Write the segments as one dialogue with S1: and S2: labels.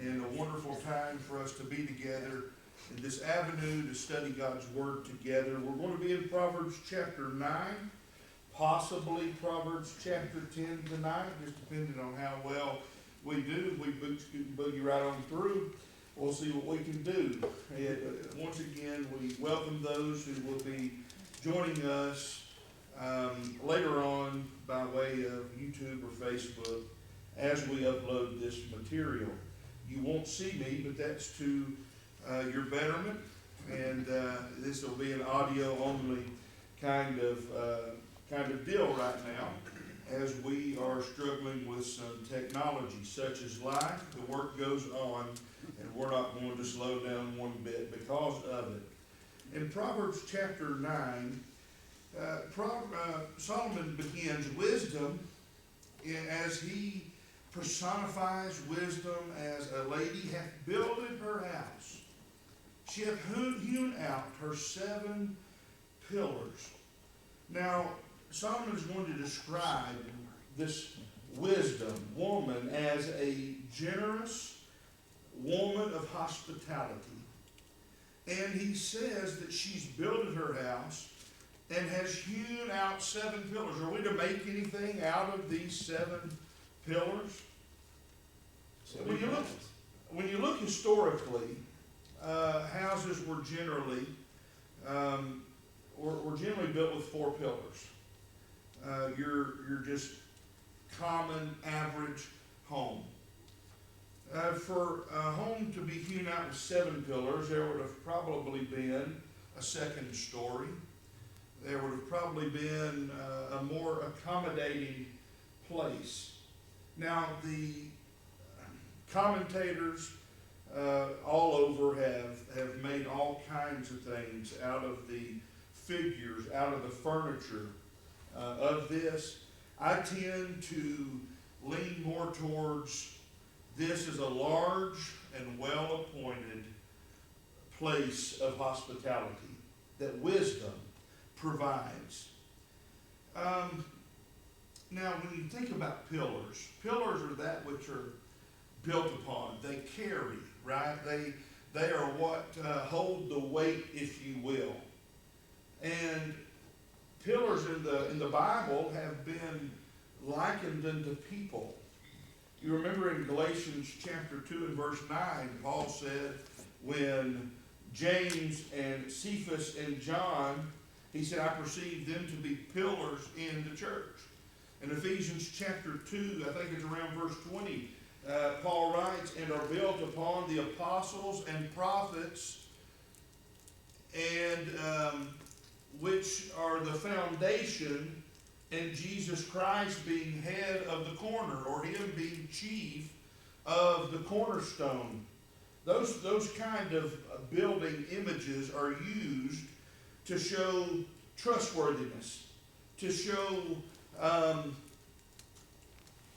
S1: and a wonderful time for us to be together in this avenue to study God's Word together. We're going to be in Proverbs chapter 9, possibly Proverbs chapter 10 tonight, just depending on how well we do. We boogie right on through. We'll see what we can do. And once again, we welcome those who will be joining us later on by way of YouTube or Facebook as we upload this material. You won't see me, but that's to your betterment, and this will be an audio only kind of deal right now, as we are struggling with some technology. Such as life, the work goes on, and we're not going to slow down one bit because of it. In Proverbs chapter 9, Solomon begins wisdom as he personifies wisdom as a lady hath builded her house. She hath hewn out her 7 pillars. Now, Solomon is going to describe this wisdom woman as a generous woman of hospitality. And he says that she's builded her house and has hewn out 7 pillars. Are we to make anything out of these 7 pillars? So when you look historically, houses were generally built with 4 pillars. Your just common average home. For a home to be hewn out with 7 pillars, there would have probably been a second story. There would have probably been a more accommodating place. Now, the commentators all over have made all kinds of things out of the figures, out of the furniture of this. I tend to lean more towards this is a large and well-appointed place of hospitality that wisdom provides. Now, when you think about pillars are that which are built upon. They carry, right? They are what hold the weight, if you will. And pillars in the Bible have been likened unto people. You remember in Galatians chapter 2 and verse 9, Paul said, when James and Cephas and John, he said, I perceive them to be pillars in the church. In Ephesians chapter 2, I think it's around verse 20, Paul writes, and are built upon the apostles and prophets, and which are the foundation, and Jesus Christ being head of the corner, or him being chief of the cornerstone. Those kind of building images are used to show trustworthiness, to show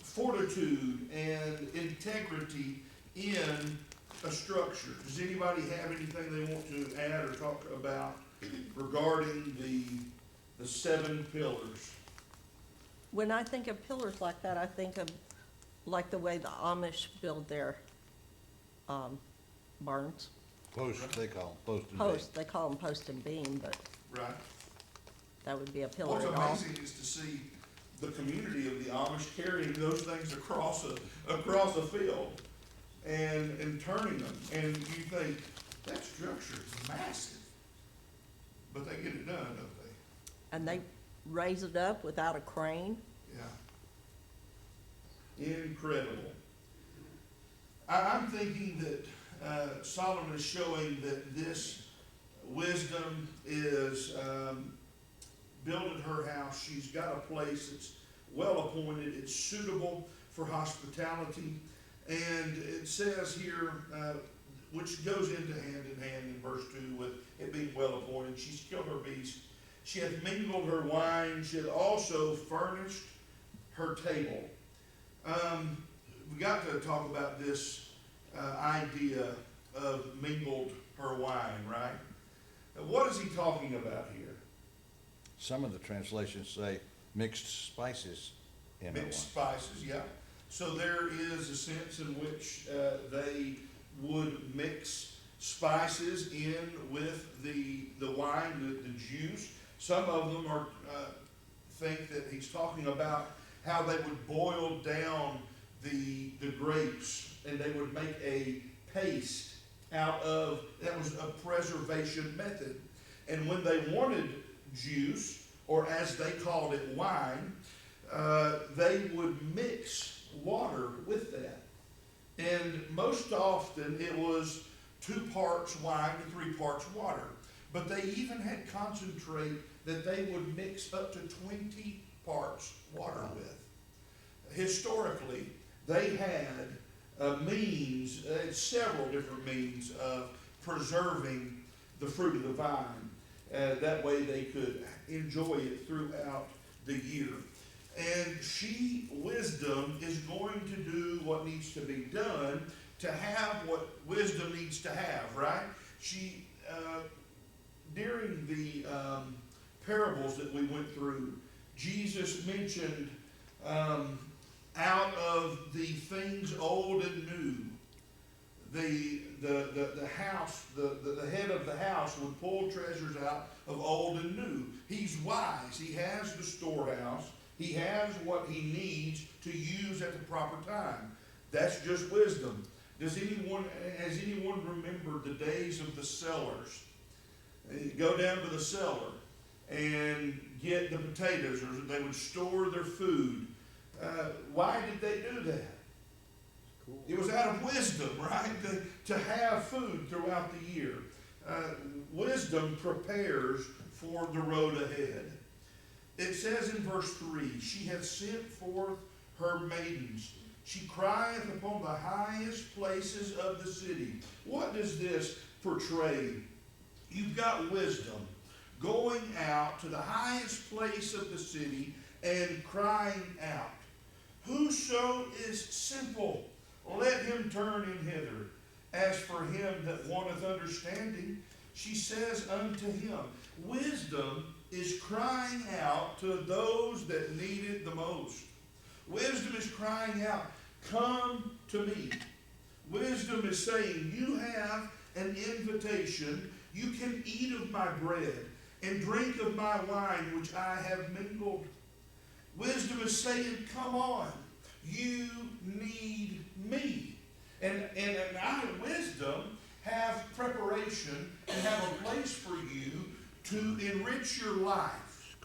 S1: fortitude and integrity in a structure. Does anybody have anything they want to add or talk about regarding the 7 pillars?
S2: When I think of pillars like that, I think of like the way the Amish build their barns.
S3: Post, they call them, post and
S2: Post, they call them post and beam, but
S1: Right.
S2: that would be a pillar
S1: What's
S2: at all.
S1: amazing is to see the community of the Amish carrying those things across a field and turning them. And you think, that structure is massive. But they get it done, don't they?
S2: And they raise it up without a crane.
S1: Yeah. Incredible. I'm thinking that Solomon is showing that this wisdom is building her house. She's got a place that's well appointed. It's suitable for hospitality. And it says here, which goes into hand in verse 2 with it being well appointed. She's killed her beast. She hath mingled her wine. She hath also furnished her table. We got to talk about this idea of mingled her wine, right? What is he talking about here?
S3: Some of the translations say mixed spices in
S1: Mixed spices, yeah. So there is a sense in which they would mix spices in with the wine, the juice. Some of them are think that he's talking about how they would boil down the grapes and they would make a paste out of, that was a preservation method. And when they wanted juice, or as they called it, wine, they would mix water with that. And most often it was 2 parts wine to 3 parts water. But they even had concentrate that they would mix up to 20 parts water with. Historically, they had means, several different means of preserving the fruit of the vine. That way they could enjoy it throughout the year. And wisdom, is going to do what needs to be done to have what wisdom needs to have, right? She, during the parables that we went through, Jesus mentioned out of the things old and new, the house, the head of the house would pull treasures out of old and new. He's wise. He has the storehouse. He has what he needs to use at the proper time. That's just wisdom. Has anyone remembered the days of the cellars? You go down to the cellar and get the potatoes, or they would store their food. Why did they do that? Cool. It was out of wisdom, right? To have food throughout the year. Wisdom prepares for the road ahead. It says in verse 3, she hath sent forth her maidens. She crieth upon the highest places of the city. What does this portray? You've got wisdom going out to the highest place of the city and crying out. Whoso is simple, let him turn in hither. As for him that wanteth understanding, she says unto him. Wisdom is crying out to those that need it the most. Wisdom is crying out, come to me. Wisdom is saying, you have an invitation. You can eat of my bread and drink of my wine, which I have mingled. Wisdom is saying, come on. You need me. And I, wisdom, have preparation and have a place for you to enrich your life.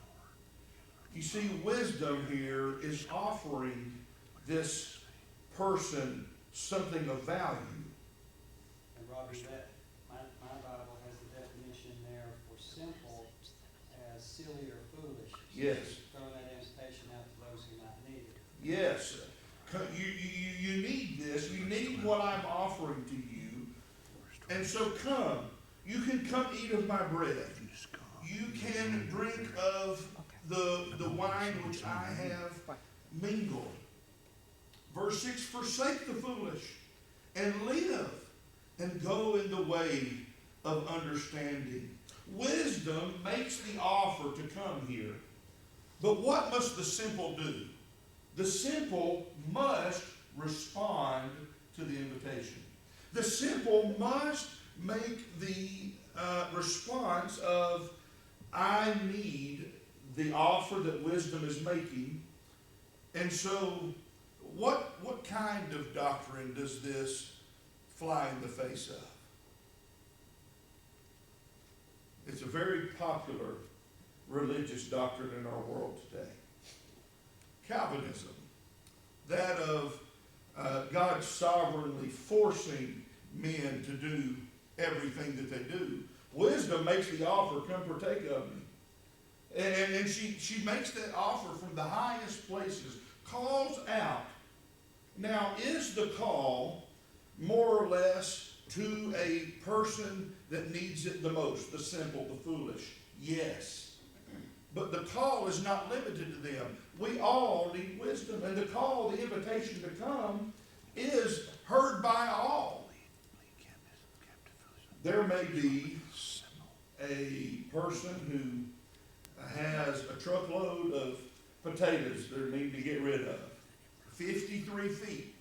S1: You see, wisdom here is offering this person something of value.
S4: And Robbie, that my Bible has the definition there for simple as silly or foolish.
S1: Yes.
S4: Throw that invitation out to those who might need it.
S1: Yes. You need this. You need what I'm offering to you. And so come. You can come eat of my bread. You can drink of the wine which I have mingled. Verse 6, forsake the foolish and live and go in the way of understanding. Wisdom makes the offer to come here. But what must the simple do? The simple must respond to the invitation. The simple must make the response of, I need the offer that wisdom is making. And so, what kind of doctrine does this fly in the face of? It's a very popular religious doctrine in our world today. Calvinism, that of God sovereignly forcing men to do everything that they do. Wisdom makes the offer, come partake of me. And she makes that offer from the highest places, calls out. Now, is the call more or less to a person that needs it the most, the simple, the foolish? Yes. But the call is not limited to them. We all need wisdom. And the call, the invitation to come, is heard by all. There may be a person who has a truckload of potatoes they need to get rid of. 53 feet.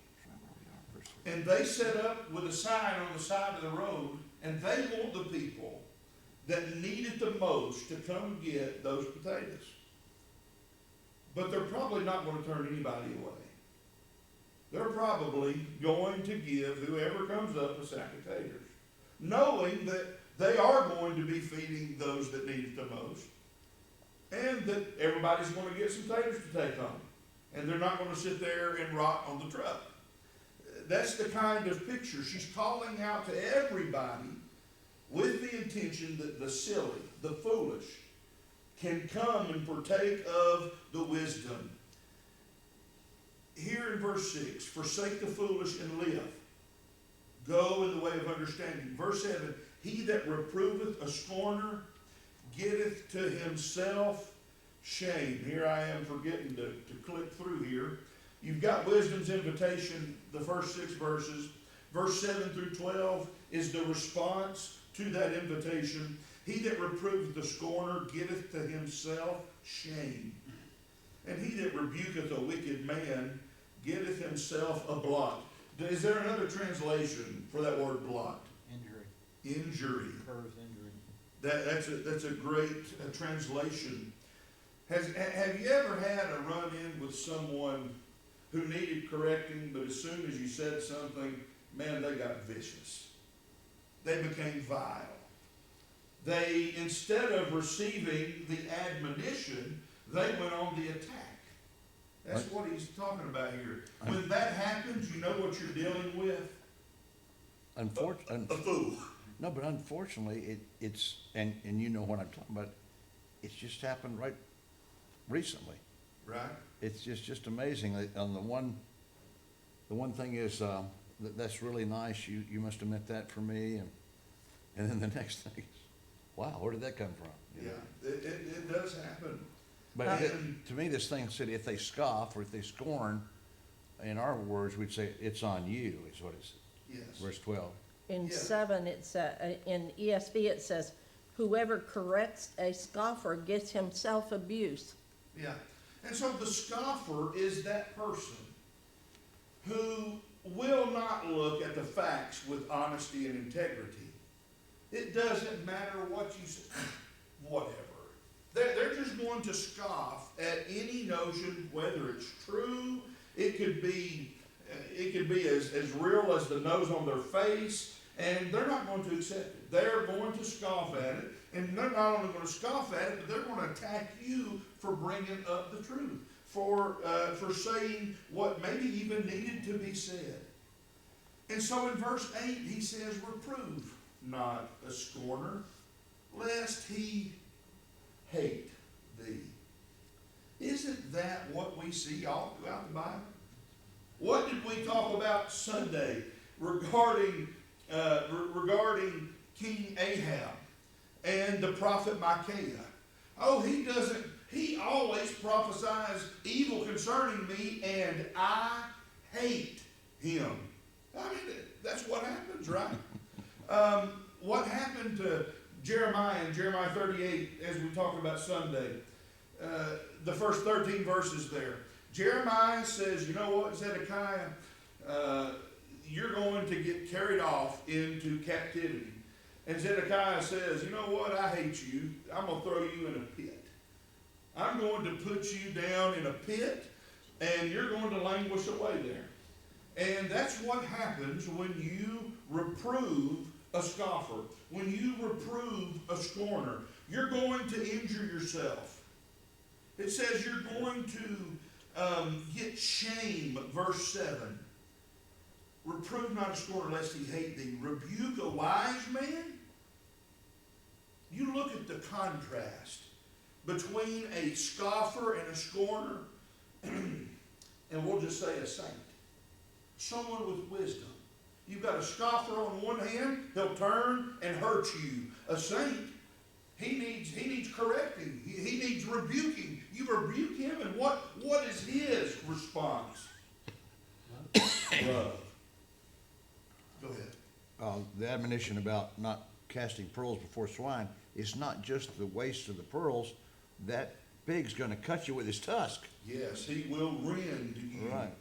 S1: And they set up with a sign on the side of the road, and they want the people that need it the most to come get those potatoes. But they're probably not going to turn anybody away. They're probably going to give whoever comes up a sack of taters, knowing that they are going to be feeding those that need it the most, and that everybody's going to get some taters to take home. And they're not going to sit there and rot on the truck. That's the kind of picture. She's calling out to everybody with the intention that the silly, the foolish, can come and partake of the wisdom. Here in verse 6, forsake the foolish and live. Go in the way of understanding. Verse 7, he that reproveth a scorner getteth to himself shame. Here I am forgetting to click through here. You've got wisdom's invitation, the first 6 verses. Verse 7 through 12 is the response to that invitation. He that reproveth the scorner getteth to himself shame. And he that rebuketh a wicked man getteth himself a blot. Is there another translation for that word blot?
S5: Injury.
S1: Injury.
S5: Incurs injury.
S1: That's a great translation. Have you ever had a run-in with someone who needed correcting, but as soon as you said something, man, they got vicious. They became vile. They, instead of receiving the admonition, they went on the attack. That's what he's talking about here. When that happens, you know what you're dealing with? A fool.
S3: No, but unfortunately, it's and you know what I'm talking about. It's just happened right recently.
S1: Right?
S3: It's just amazing. On the one thing is that's really nice. You must have meant that for me, and then the next thing is, wow, where did that come from? You know?
S1: Yeah, it does happen.
S3: But to me, this thing said if they scoff or if they scorn, in our words, we'd say it's on you. Is what it says.
S1: Yes.
S3: Verse 12.
S2: In
S1: Yeah.
S2: 7, in ESV, it says, whoever corrects a scoffer gets himself abuse.
S1: Yeah. And so the scoffer is that person who will not look at the facts with honesty and integrity. It doesn't matter what you say, whatever. They're just going to scoff at any notion, whether it's true. It could be as real as the nose on their face, and they're not going to accept it. They're going to scoff at it, and they're not only going to scoff at it, but they're going to attack you for bringing up the truth, for saying what maybe even needed to be said. And so in verse 8, he says, reprove not a scorner, lest he hate thee. Isn't that what we see all throughout the Bible? What did we talk about Sunday regarding King Ahab and the prophet Micaiah? Oh, he always prophesies evil concerning me, and I hate him. I mean, that's what happens, right? What happened to Jeremiah in Jeremiah 38, as we talked about Sunday? The first 13 verses there. Jeremiah says, you know what, Zedekiah, you're going to get carried off into captivity. And Zedekiah says, you know what, I hate you. I'm going to throw you in a pit. I'm going to put you down in a pit, and you're going to languish away there. And that's what happens when you reprove a scoffer, when you reprove a scorner. You're going to injure yourself. It says you're going to get shame, verse 7. Reprove not a scorner lest he hate thee. Rebuke a wise man. You look at the contrast between a scoffer and a scorner, and we'll just say a saint. Someone with wisdom. You've got a scoffer on one hand, he'll turn and hurt you. A saint, he needs correcting. He needs rebuking. You rebuke him, and what is his response? Love. Go ahead.
S3: The admonition about not casting pearls before swine is not just the waste of the pearls. That pig's going to cut you with his tusk.
S1: Yes, he will rend you.
S3: Right.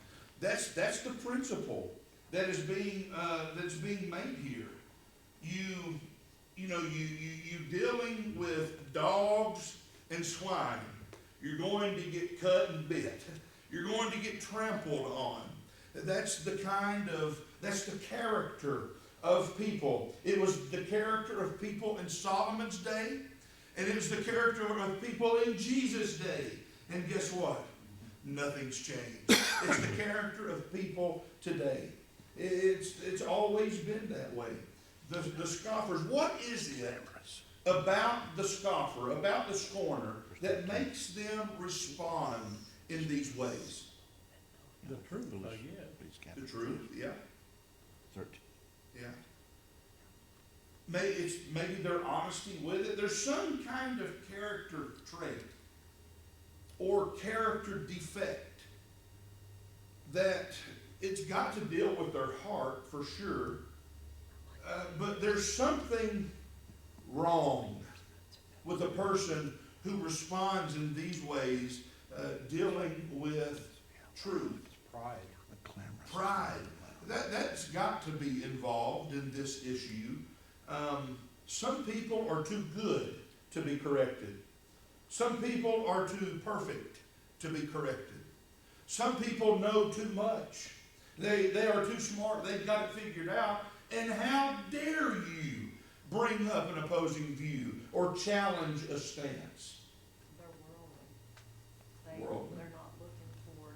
S1: That's the principle that is being that's being made here. You dealing with dogs and swine. You're going to get cut and bit. You're going to get trampled on. That's the character of people. It was the character of people in Solomon's day, and it was the character of people in Jesus' day. And guess what? Nothing's changed. It's the character of people today. It's always been that way. The scoffers. What is it about the scoffer, about the scorner, that makes them respond in these ways?
S5: The truth, I guess.
S1: The truth, yeah.
S3: 13.
S1: Yeah. Maybe their honesty with it. There's some kind of character trait or character defect that it's got to deal with their heart for sure. But there's something wrong with a person who responds in these ways, dealing with truth. Pride. That's got to be involved in this issue. Some people are too good to be corrected. Some people are too perfect to be corrected. Some people know too much. They are too smart. They've got it figured out. And how dare you bring up an opposing view or challenge a stance?
S2: They're worldly.
S1: Worldly.
S2: They're not looking for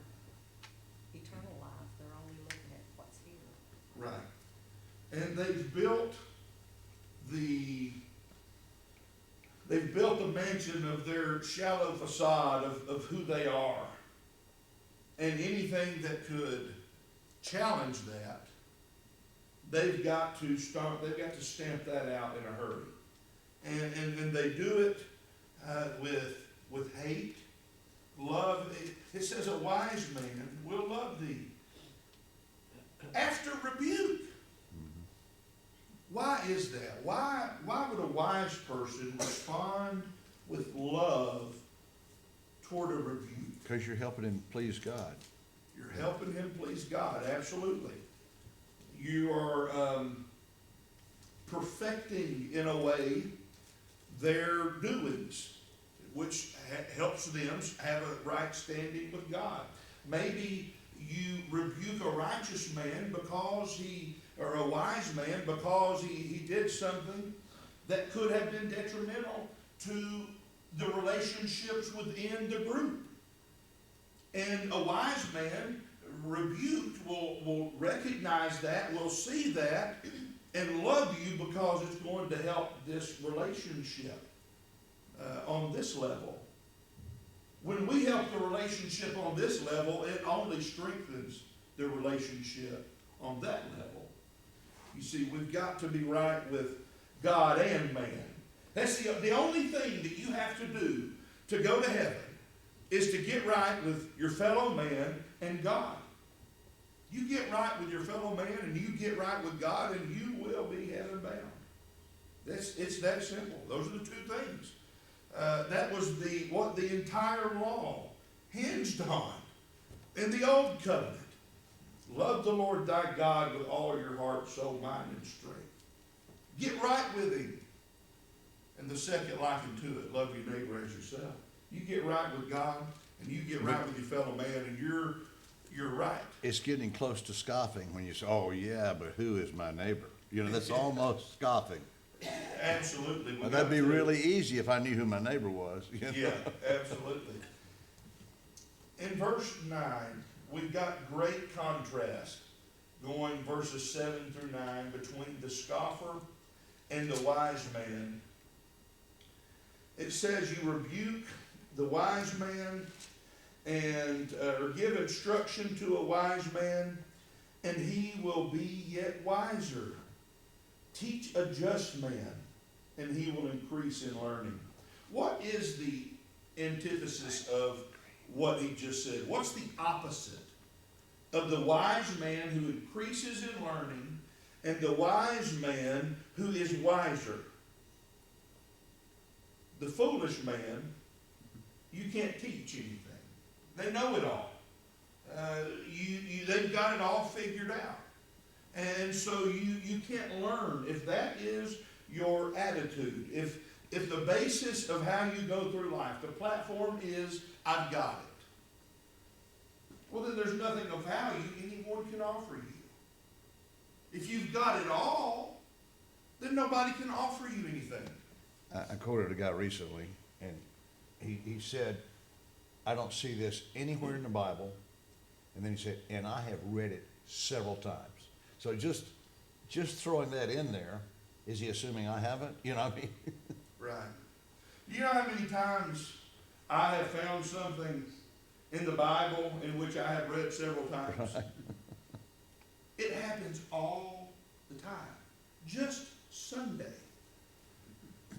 S2: eternal life. They're only looking at what's here.
S1: Right. And they've built the mansion of their shallow facade of who they are. And anything that could challenge that, they've got to stamp that out in a hurry. And they do it with hate, love. It says a wise man will love thee after rebuke. Why is that? Why would a wise person respond with love toward a rebuke?
S3: Because you're helping him please God.
S1: You're helping him please God, absolutely. You are perfecting, in a way, their doings, which helps them have a right standing with God. Maybe you rebuke a righteous man or a wise man because he did something that could have been detrimental to the relationships within the group. And a wise man rebuked will recognize that, will see that, and love you because it's going to help this relationship on this level. When we help the relationship on this level, it only strengthens the relationship on that level. You see, we've got to be right with God and man. That's the only thing that you have to do to go to heaven is to get right with your fellow man and God. You get right with your fellow man and you get right with God and you will be heaven bound. It's that simple. Those are the two things. That was what the entire law hinged on in the old covenant. Love the Lord thy God with all your heart, soul, mind, and strength. Get right with him. And the second likened to it, love your neighbor as yourself. You get right with God and you get right with your fellow man and you're right.
S3: It's getting close to scoffing when you say, oh yeah, but who is my neighbor? You know, that's almost scoffing.
S1: Absolutely.
S3: Well, that'd be really easy if I knew who my neighbor was. You know?
S1: Yeah, absolutely. In verse 9, we've got great contrast going verses 7 through 9 between the scoffer and the wise man. It says you rebuke the wise man and or give instruction to a wise man, and he will be yet wiser. Teach a just man, and he will increase in learning. What is the antithesis of what he just said? What's the opposite of the wise man who increases in learning and the wise man who is wiser? The foolish man, you can't teach anything. They know it all. They've got it all figured out. And so you can't learn if that is your attitude. If the basis of how you go through life, the platform is, I've got it. Well, then there's nothing of value anyone can offer you. If you've got it all, then nobody can offer you anything.
S3: I quoted a guy recently, and he said, I don't see this anywhere in the Bible. And then he said, and I have read it several times. So just throwing that in there, is he assuming I haven't? You know what I mean?
S1: Right. You know how many times I have found something in the Bible in which I have read several times?
S3: Right.
S1: It happens all the time. Just Sunday.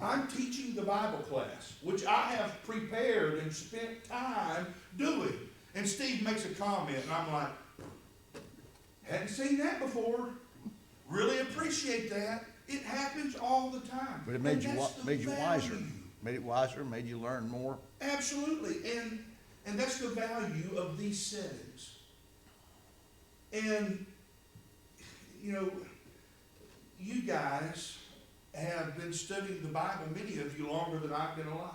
S1: I'm teaching the Bible class, which I have prepared and spent time doing. And Steve makes a comment, and I'm like, hadn't seen that before. Really appreciate that. It happens all the time.
S3: But it made you wiser.
S1: Value.
S3: Made it wiser, made you learn more.
S1: Absolutely. And that's the value of these settings. And, you know, you guys have been studying the Bible, many of you longer than I've been alive.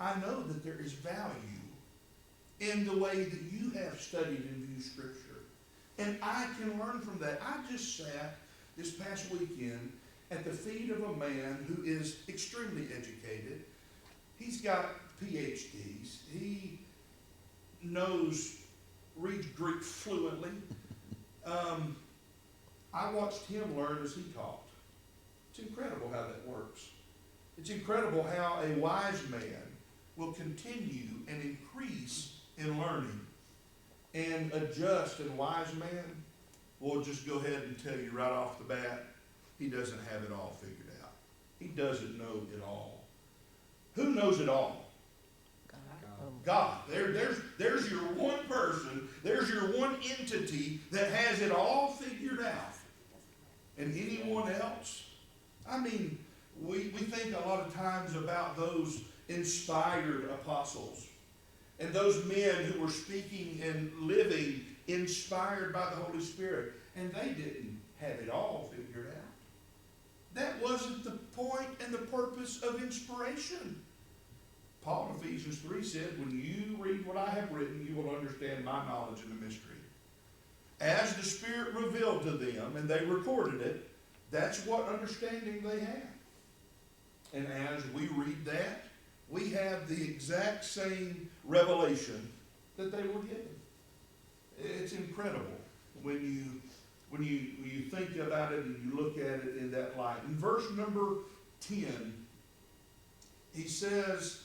S1: I know that there is value in the way that you have studied and viewed Scripture. And I can learn from that. I just sat this past weekend at the feet of a man who is extremely educated. He's got PhDs. He reads Greek fluently. I watched him learn as he taught. It's incredible how that works. It's incredible how a wise man will continue and increase in learning and adjust. And wise man will just go ahead and tell you right off the bat, he doesn't have it all figured out. He doesn't know it all. Who knows it all? God. There's your one person, there's your one entity that has it all figured out. And anyone else? I mean, we think a lot of times about those inspired apostles and those men who were speaking and living inspired by the Holy Spirit, and they didn't have it all figured out. That wasn't the point and the purpose of inspiration. Paul in Ephesians 3 said, when you read what I have written, you will understand my knowledge in the mystery. As the Spirit revealed to them, and they recorded it, that's what understanding they had. And as we read that, we have the exact same revelation that they were given. It's incredible when you think about it and you look at it in that light. In verse number 10, he says,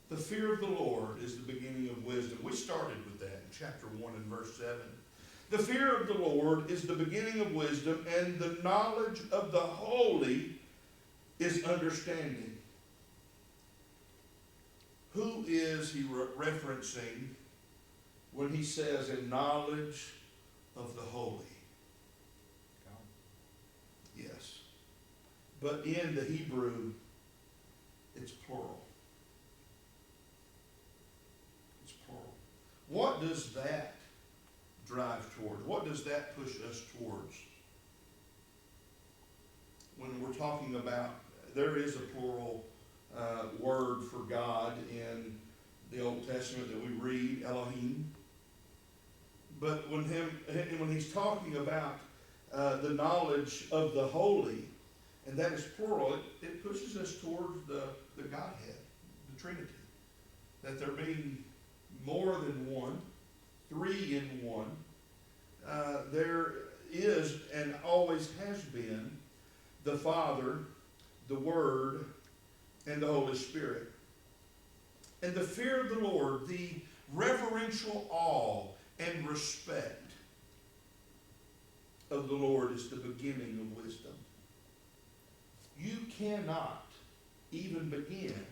S1: the fear of the Lord is the beginning of wisdom. We started with that in chapter 1 and verse 7. The fear of the Lord is the beginning of wisdom, and the knowledge of the holy is understanding. Who is he referencing when he says in knowledge of the holy? God. Yes. But in the Hebrew, it's plural. It's plural. What does that drive towards? What does that push us towards? When we're talking about, there is a plural word for God in the Old Testament that we read, Elohim. But when he's talking about the knowledge of the holy, and that is plural, it pushes us towards the Godhead, the Trinity. That there being more than one, three in one. There is and always has been the Father, the Word, and the Holy Spirit. And the fear of the Lord, the reverential awe and respect of the Lord is the beginning of wisdom. You cannot even begin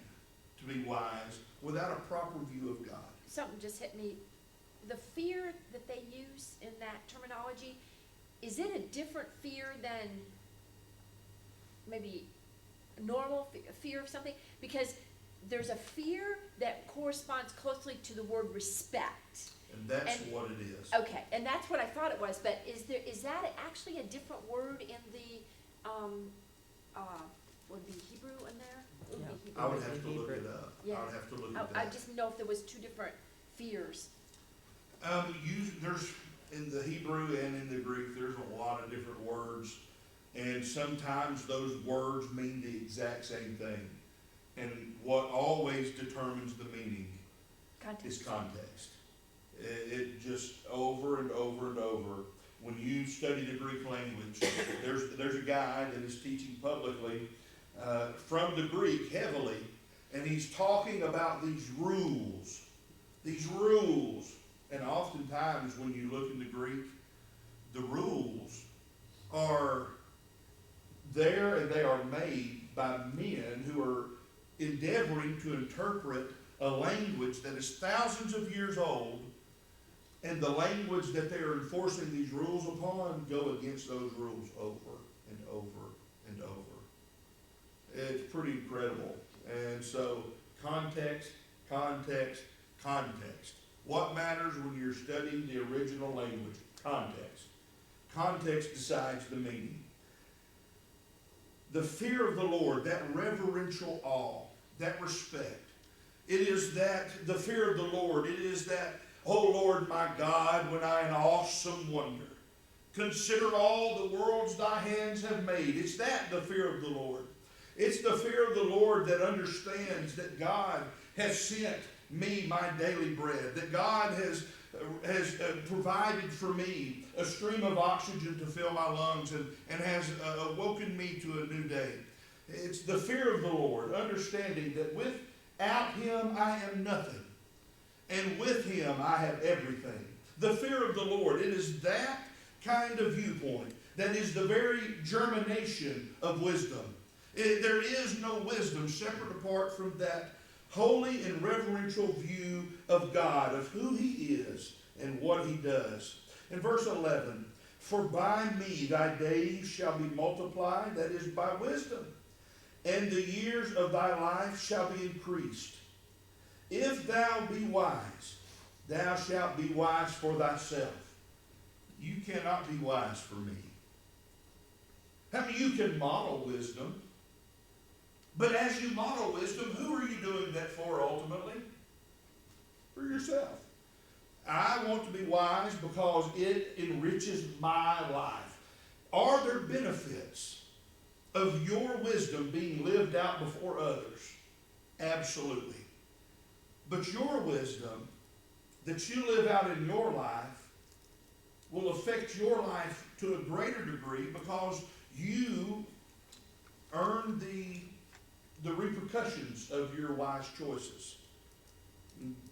S1: to be wise without a proper view of God.
S6: Something just hit me. The fear that they use in that terminology, is it a different fear than maybe normal fear of something? Because there's a fear that corresponds closely to the word respect.
S1: And that's
S6: And-
S1: what it is.
S6: Okay, and that's what I thought it was, but is that actually a different word in the, would be Hebrew in there? Would be
S2: Yeah.
S6: Hebrew.
S1: I would have to look it up. I
S6: Yeah.
S1: would have to look at
S6: I
S1: that.
S6: just know if there was two different fears.
S1: There's, in the Hebrew and in the Greek, there's a lot of different words. And sometimes those words mean the exact same thing. And what always determines the meaning is
S6: Context.
S1: context. It just over and over and over. When you study the Greek language, there's a guy that is teaching publicly from the Greek heavily, and he's talking about these rules. These rules. And oftentimes when you look in the Greek, the rules are there and they are made by men who are endeavoring to interpret a language that is thousands of years old, and the language that they are enforcing these rules upon go against those rules over and over and over. It's pretty incredible. And so context, context, context. What matters when you're studying the original language? Context. Context decides the meaning. The fear of the Lord, that reverential awe, that respect. It is that, the fear of the Lord, it is that, oh Lord my God, when I in awesome wonder consider all the worlds thy hands have made. It's that, the fear of the Lord. It's the fear of the Lord that understands that God has sent me my daily bread, that God has provided for me a stream of oxygen to fill my lungs and has awoken me to a new day. It's the fear of the Lord, understanding that without Him I am nothing, and with Him I have everything. The fear of the Lord, it is that kind of viewpoint that is the very germination of wisdom. There is no wisdom separate apart from that holy and reverential view of God, of who He is and what He does. In verse 11, for by me thy days shall be multiplied, that is by wisdom, and the years of thy life shall be increased. If thou be wise, thou shalt be wise for thyself. You cannot be wise for me. I mean, you can model wisdom, but as you model wisdom, who are you doing that for ultimately? For yourself. I want to be wise because it enriches my life. Are there benefits of your wisdom being lived out before others? Absolutely. But your wisdom that you live out in your life will affect your life to a greater degree because you earn the repercussions of your wise choices.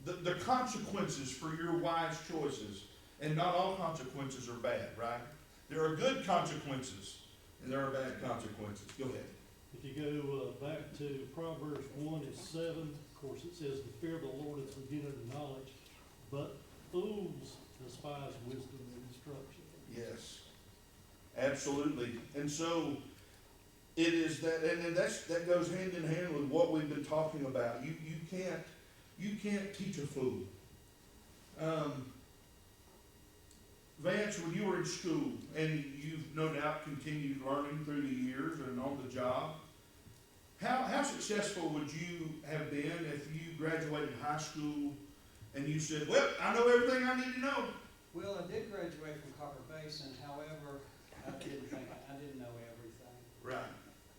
S1: The consequences for your wise choices. And not all consequences are bad, right? There are good consequences and there are bad consequences. Go ahead.
S5: If you go back to Proverbs 1:7, of course it says, the fear of the Lord is the beginning of knowledge, but fools despise wisdom and instruction.
S1: Yes, absolutely. And so it is that, and that goes hand in hand with what we've been talking about. You can't teach a fool. Vance, when you were in school, and you've no doubt continued learning through the years and on the job, how successful would you have been if you graduated high school and you said, well, I know everything I need to know?
S4: Well, I did graduate from Copper Basin, however, I didn't know everything,
S1: Right.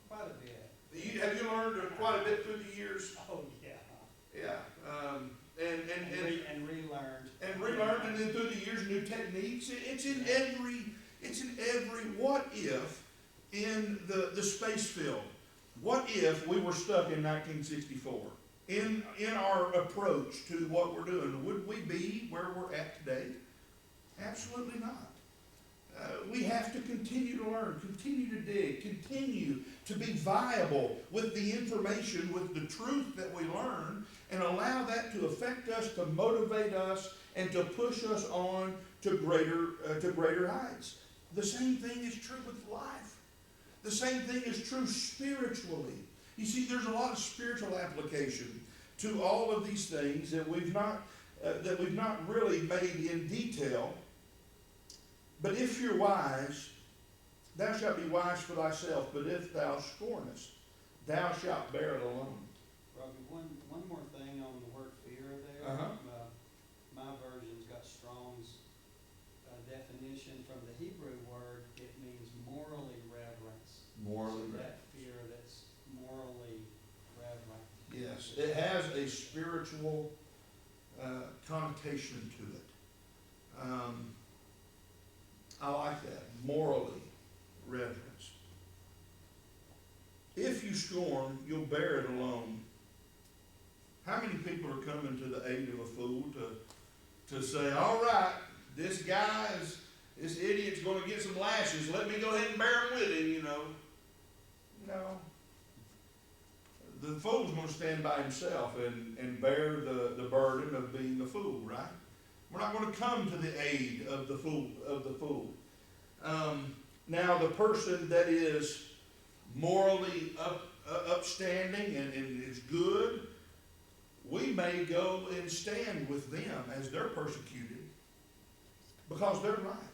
S4: quite a bit.
S1: Have you learned quite a bit through the years?
S4: Oh, yeah.
S1: Yeah.
S4: And relearned.
S1: And relearned, and then through the years, new techniques. It's in every what if in the space field. What if we were stuck in 1964? In our approach to what we're doing, would we be where we're at today? Absolutely not. We have to continue to learn, continue to dig, continue to be viable with the information, with the truth that we learn, and allow that to affect us, to motivate us, and to push us on to greater heights. The same thing is true with life. The same thing is true spiritually. You see, there's a lot of spiritual application to all of these things that we've not that we've not really made in detail. But if you're wise, thou shalt be wise for thyself, but if thou scornest, thou shalt bear it alone.
S4: Robbie, one more thing on the word fear there.
S1: Uh-huh.
S4: My version's got Strong's definition from the Hebrew word. It means morally reverence.
S1: Morally
S4: So
S1: reverence.
S4: that fear that's morally reverent.
S1: Yes, it has a spiritual connotation to it. I like that, morally reverence. If you scorn, you'll bear it alone. How many people are coming to the aid of a fool to say, all right, this idiot's going to get some lashes, let me go ahead and bear him with him, you know. No. The fool's going to stand by himself and bear the burden of being a fool, right? We're not going to come to the aid of the fool. Now, the person that is morally upstanding and is good, we may go and stand with them as they're persecuted because they're right.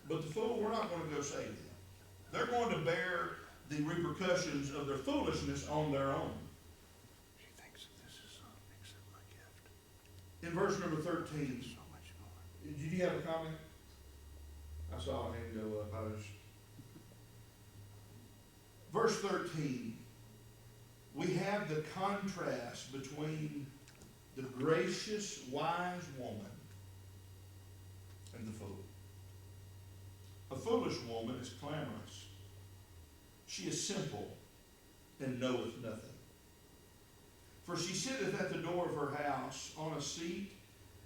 S1: But the fool, we're not going to go save them. They're going to bear the repercussions of their foolishness on their own.
S3: She thinks that this is accept my gift.
S1: In verse number 13,
S3: So much more.
S1: did you have a comment? I saw a hand go up. Verse 13, we have the contrast between the gracious, wise woman and the fool. A foolish woman is clamorous. She is simple and knoweth nothing. For she sitteth at the door of her house on a seat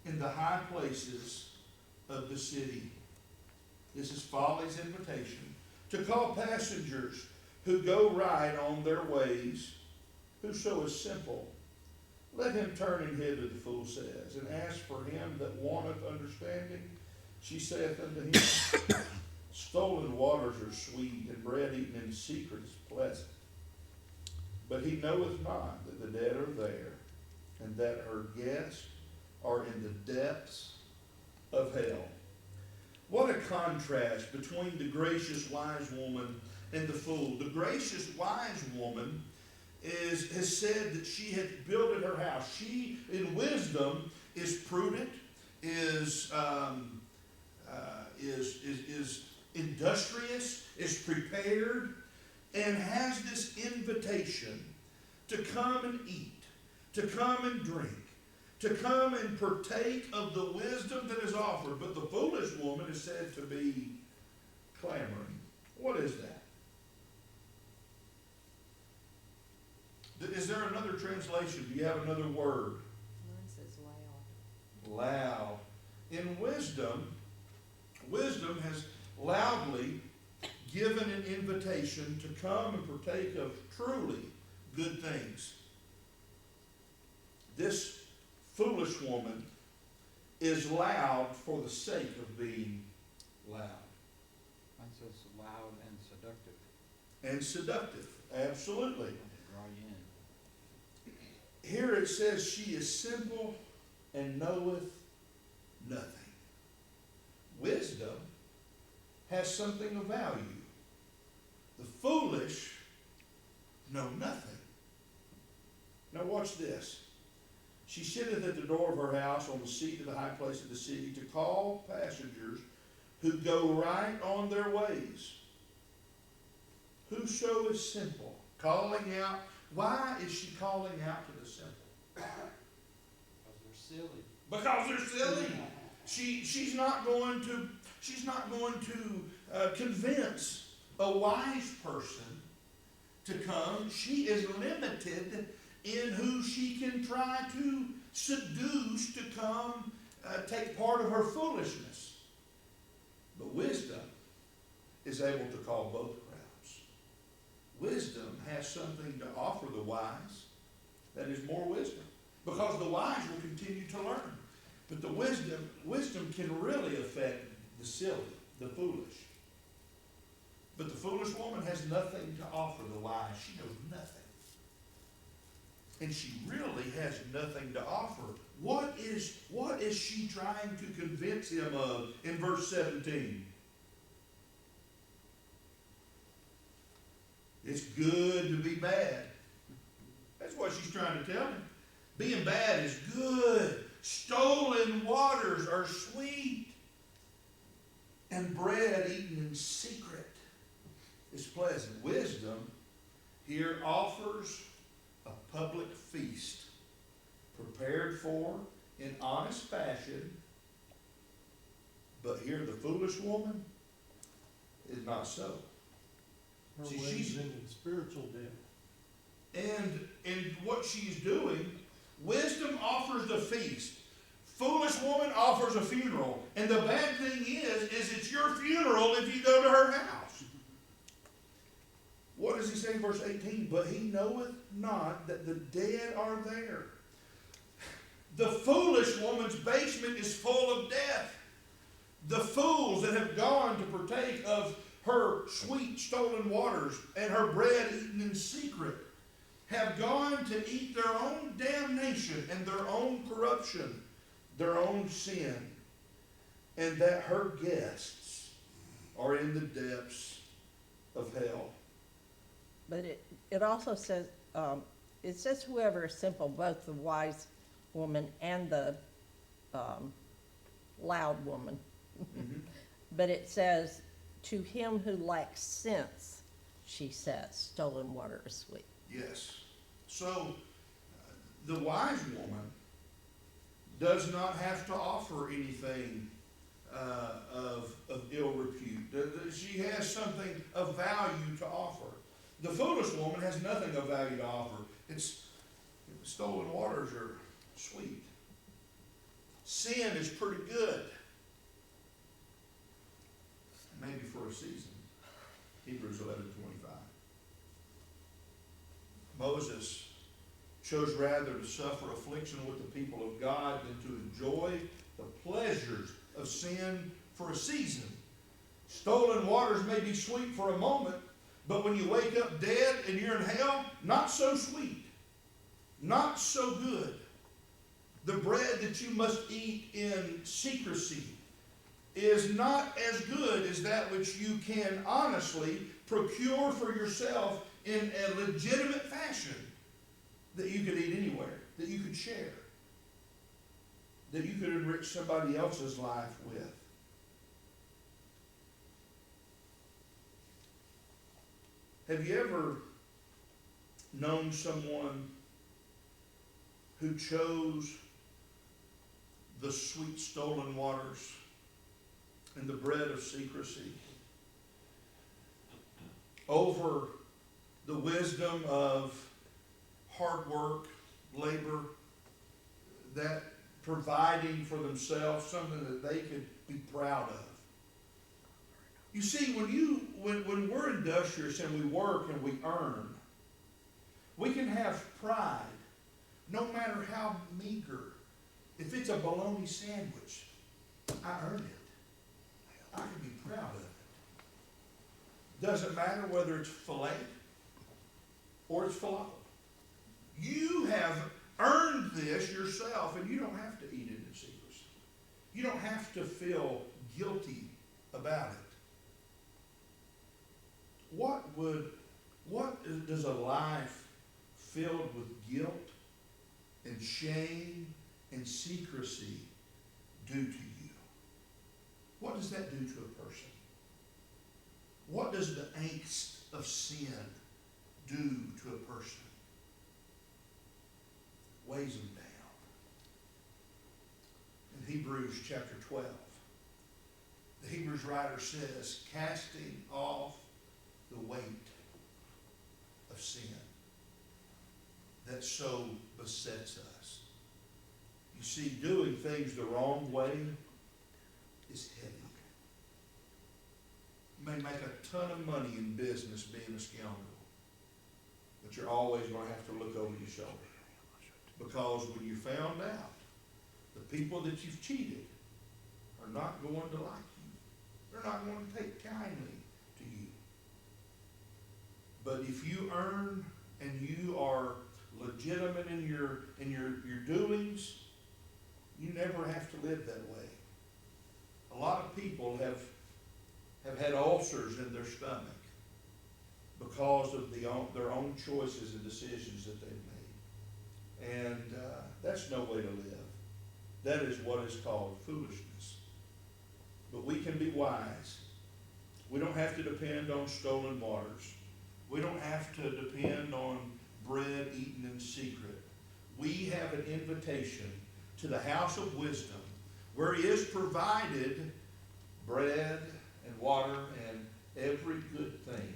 S1: in the high places of the city. This is folly's invitation to call passengers who go right on their ways. Whoso is simple, let him turn in hither, the fool says, and ask for him that wanteth understanding. She saith unto him, stolen waters are sweet, and bread eaten in secret is pleasant. But he knoweth not that the dead are there, and that her guests are in the depths of hell. What a contrast between the gracious wise woman and the fool. The gracious wise woman has said that she had built her house. She, in wisdom, is prudent, is industrious, is prepared, and has this invitation to come and eat, to come and drink, to come and partake of the wisdom that is offered. But the foolish woman is said to be clamoring. What is that? Is there another translation? Do you have another word?
S6: Mine says loud.
S1: Loud. In wisdom has loudly given an invitation to come and partake of truly good things. This foolish woman is loud for the sake of being loud.
S7: Mine says loud and seductive.
S1: And seductive, absolutely.
S7: To draw you in.
S1: Here it says she is simple and knoweth nothing. Wisdom has something of value. The foolish know nothing. Now watch this. She sitteth at the door of her house on the seat of the high place of the city to call passengers who go right on their ways. Whoso is simple, calling out. Why is she calling out to the simple?
S4: Because they're silly.
S1: Because they're silly. She's not going to convince a wise person to come. She is limited in who she can try to seduce to come take part of her foolishness. But wisdom is able to call both crowds. Wisdom has something to offer the wise that is more wisdom. Because the wise will continue to learn. But the wisdom can really affect the silly, the foolish. But the foolish woman has nothing to offer the wise. She knows nothing. and she really has nothing to offer. What is she trying to convince him of in verse 17? It's good to be bad. That's what she's trying to tell him. Being bad is good. Stolen waters are sweet. And bread eaten in secret is pleasant. Wisdom here offers a public feast prepared for in honest fashion. But here the foolish woman is not so.
S5: Her
S1: See,
S5: ways
S1: she's-
S5: in spiritual death.
S1: And what she's doing, wisdom offers a feast. Foolish woman offers a funeral. And the bad thing is it's your funeral if you go to her house. What does he say in verse 18? But he knoweth not that the dead are there. The foolish woman's basement is full of death. The fools that have gone to partake of her sweet stolen waters and her bread eaten in secret have gone to eat their own damnation and their own corruption, their own sin, and that her guests are in the depths of hell.
S2: But it also says, it says whoever is simple, both the wise woman and the loud woman.
S1: Mm-hmm.
S2: But it says, to him who lacks sense, she says, stolen water is sweet.
S1: Yes. So, the wise woman does not have to offer anything of ill repute. She has something of value to offer. The foolish woman has nothing of value to offer. It's stolen waters are sweet. Sin is pretty good. Maybe for a season. Hebrews 11:25. Moses chose rather to suffer affliction with the people of God than to enjoy the pleasures of sin for a season. Stolen waters may be sweet for a moment, but when you wake up dead and you're in hell, not so sweet, not so good. The bread that you must eat in secrecy is not as good as that which you can honestly procure for yourself in a legitimate fashion that you could eat anywhere, that you could share, that you could enrich somebody else's life with. Have you ever known someone who chose the sweet stolen waters and the bread of secrecy over the wisdom of hard work, labor, that providing for themselves something that they could be proud of? You see, when we're industrious and we work and we earn, we can have pride, no matter how meager. If it's a bologna sandwich, I earned it. I can be proud of it. Doesn't matter whether it's filet or it's falafel. You have earned this yourself, and you don't have to eat it in secrecy. You don't have to feel guilty about it. What does a life filled with guilt and shame and secrecy do to you? What does that do to a person? What does the angst of sin do to a person? Weighs them down. In Hebrews chapter 12, the Hebrews writer says, casting off the weight of sin that so besets us. You see, doing things the wrong way is heavy. You may make a ton of money in business being a scoundrel, but you're always going to have to look over your shoulder. Because when you found out, the people that you've cheated are not going to like you. They're not going to take kindly to you. But if you earn and you are legitimate in your doings, you never have to live that way. A lot of people have had ulcers in their stomach because of their own choices and decisions that they've made. And that's no way to live. That is what is called foolishness. But we can be wise. We don't have to depend on stolen waters. We don't have to depend on bread eaten in secret. We have an invitation to the house of wisdom, where is provided bread and water and every good thing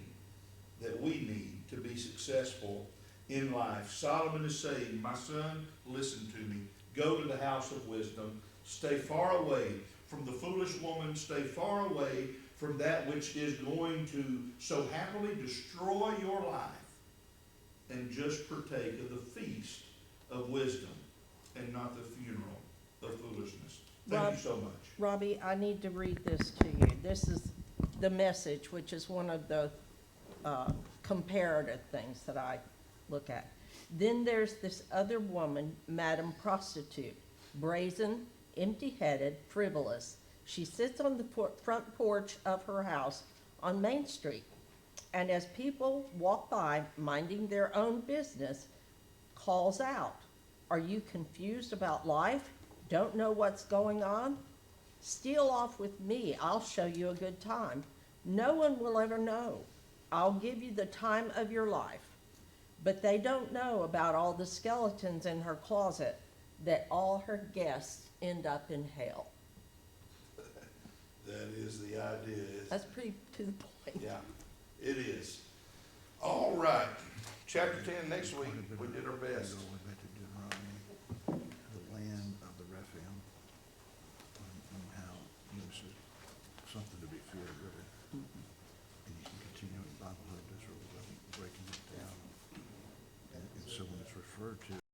S1: that we need to be successful in life. Solomon is saying, my son, listen to me. Go to the house of wisdom. Stay far away from the foolish woman. Stay far away from that which is going to so happily destroy your life. And just partake of the feast of wisdom and not the funeral of foolishness. Thank you so much.
S2: Robbie, I need to read this to you. This is the Message, which is one of the comparative things that I look at. Then there's this other woman, Madam Prostitute, brazen, empty-headed, frivolous. She sits on the front porch of her house on Main Street, and as people walk by, minding their own business, calls out, "Are you confused about life? Don't know what's going on? Steal off with me. I'll show you a good time. No one will ever know. I'll give you the time of your life." But they don't know about all the skeletons in her closet, that all her guests end up in hell.
S1: That is the idea.
S2: That's pretty to the point.
S1: Yeah, it is. All right. Chapter 10 next week. We did our best.